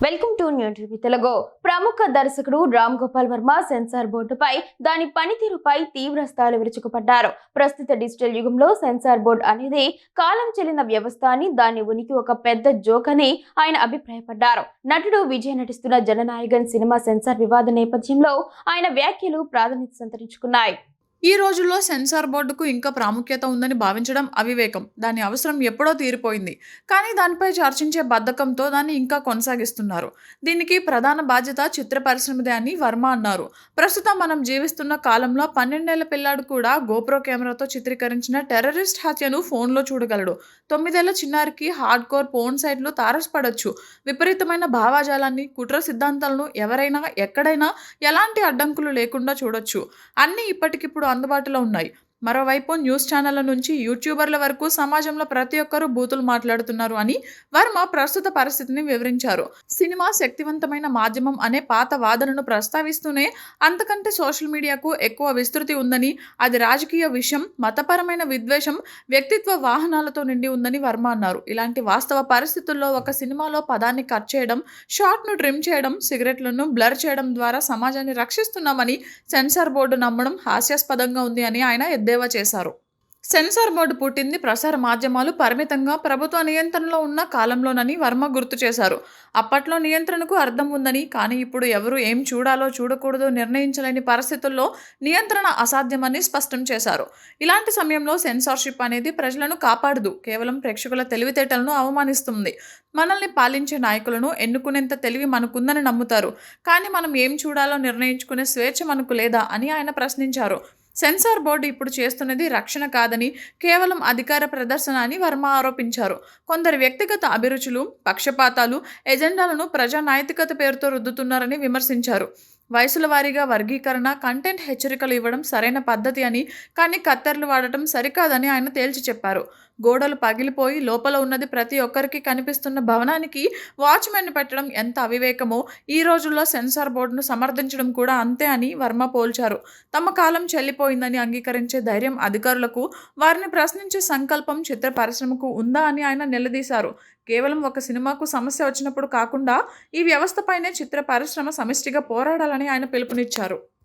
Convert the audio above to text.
Welcome to new TV Telugu. ప్రముఖ దర్శకుడు Ram Gopal Varma censor బోర్డుపై దాని పనితీరుపై తీవ్ర స్థాయిలో విరుచుకుపడ్డారు. ప్రస్తుత డిజిటల్ యుగంలో సెన్సార్ బోర్డు అనేది కాలం చెల్లిన వ్యవస్థ అని, దాని ఉనికి ఒక పెద్ద జోక్ అని ఆయన అభిప్రాయపడ్డారు. నటుడు విజయ్ నటిస్తున్న జననాయకన్ సినిమా సెన్సార్ వివాద నేపథ్యంలో ఆయన వ్యాఖ్యలు ప్రాధాన్యత సంతరించుకున్నాయి. ఈ రోజుల్లో సెన్సార్ బోర్డుకు ఇంకా ప్రాముఖ్యత ఉందని భావించడం అవివేకం. దాని అవసరం ఎప్పుడో తీరిపోయింది. కానీ దానిపై చర్చించే బద్ధకంతో దాన్ని ఇంకా కొనసాగిస్తున్నారు. దీనికి ప్రధాన బాధ్యత చిత్ర పరిశ్రమదే అని వర్మ అన్నారు. ప్రస్తుతం మనం జీవిస్తున్న కాలంలో 12 ఏళ్ల పిల్లాడు కూడా గోప్రో కెమెరాతో చిత్రీకరించిన టెర్రరిస్ట్ హత్యను ఫోన్లో చూడగలడు. 9 ఏళ్ల చిన్నారికి హార్డ్ కోర్ పోర్న్ సైట్లు తారసపడొచ్చు. విపరీతమైన భావాజాలాన్ని, కుట్ర సిద్ధాంతాలను ఎవరైనా ఎక్కడైనా ఎలాంటి అడ్డంకులు లేకుండా చూడొచ్చు. అన్నీ ఇప్పటికిప్పుడు అందుబాటులో ఉన్నాయి. మరోవైపు న్యూస్ ఛానళ్ల నుంచి యూట్యూబర్ల వరకు సమాజంలో ప్రతి ఒక్కరూ బూతులు మాట్లాడుతున్నారు అని వర్మ ప్రస్తుత పరిస్థితిని వివరించారు. సినిమా శక్తివంతమైన మాధ్యమం అనే పాత వాదనను ప్రస్తావిస్తూనే అంతకంటే సోషల్ మీడియాకు ఎక్కువ విస్తృతి ఉందని, అది రాజకీయ విషయం, మతపరమైన విద్వేషం, వ్యక్తిత్వ వాహనాలతో నిండి ఉందని వర్మ అన్నారు. ఇలాంటి వాస్తవ పరిస్థితుల్లో ఒక సినిమాలో పదాన్ని కట్ చేయడం, షాట్ను ట్రిమ్ చేయడం, సిగరెట్లను బ్లర్ చేయడం ద్వారా సమాజాన్ని రక్షిస్తున్నామని సెన్సార్ బోర్డు నమ్మడం హాస్యాస్పదంగా ఉంది అని ఆయన ఎద్దేవా చేశారు. సెన్సార్ బోర్డు పుట్టింది ప్రసార మాధ్యమాలు పరిమితంగా ప్రభుత్వ నియంత్రణలో ఉన్న కాలంలోనని వర్మ గుర్తు చేశారు. అప్పట్లో నియంత్రణకు అర్థం ఉందని, కానీ ఇప్పుడు ఎవరు ఏం చూడాలో చూడకూడదో నిర్ణయించలేని పరిస్థితుల్లో నియంత్రణ అసాధ్యమని స్పష్టం చేశారు. ఇలాంటి సమయంలో సెన్సార్షిప్ అనేది ప్రజలను కాపాడదు, కేవలం ప్రేక్షకుల తెలివితేటలను అవమానిస్తుంది. మనల్ని పాలించే నాయకులను ఎన్నుకునేంత తెలివి మనకుందని నమ్ముతారు, కానీ మనం ఏం చూడాలో నిర్ణయించుకునే స్వేచ్ఛ మనకు లేదా అని ఆయన ప్రశ్నించారు. సెన్సార్ బోర్డు ఇప్పుడు చేస్తున్నది రక్షణ కాదని, కేవలం అధికార ప్రదర్శన అని వర్మ ఆరోపించారు. కొందరి వ్యక్తిగత అభిరుచులు, పక్షపాతాలు, ఎజెండాలను ప్రజా నైతికత పేరుతో రుద్దుతున్నారని విమర్శించారు. వయసుల వారీగా వర్గీకరణ, కంటెంట్ హెచ్చరికలు ఇవ్వడం సరైన పద్ధతి అని, కానీ కత్తెరలు వాడటం సరికాదని ఆయన తేల్చి చెప్పారు. గోడలు పగిలిపోయి లోపల ఉన్నది ప్రతి ఒక్కరికి కనిపిస్తున్న భవనానికి వాచ్మెన్ పెట్టడం ఎంత అవివేకమో, ఈ రోజుల్లో సెన్సార్ బోర్డును సమర్థించడం కూడా అంతే అని వర్మ పోల్చారు. తమ కాలం చెల్లిపోయిందని అంగీకరించే ధైర్యం అధికారులకు, వారిని ప్రశ్నించే సంకల్పం చిత్ర పరిశ్రమకు ఉందా అని ఆయన నిలదీశారు. కేవలం ఒక సినిమాకు సమస్య వచ్చినప్పుడు కాకుండా ఈ వ్యవస్థపైనే చిత్ర పరిశ్రమ సమిష్టిగా పోరాడాలని ఆయన పిలుపునిచ్చారు.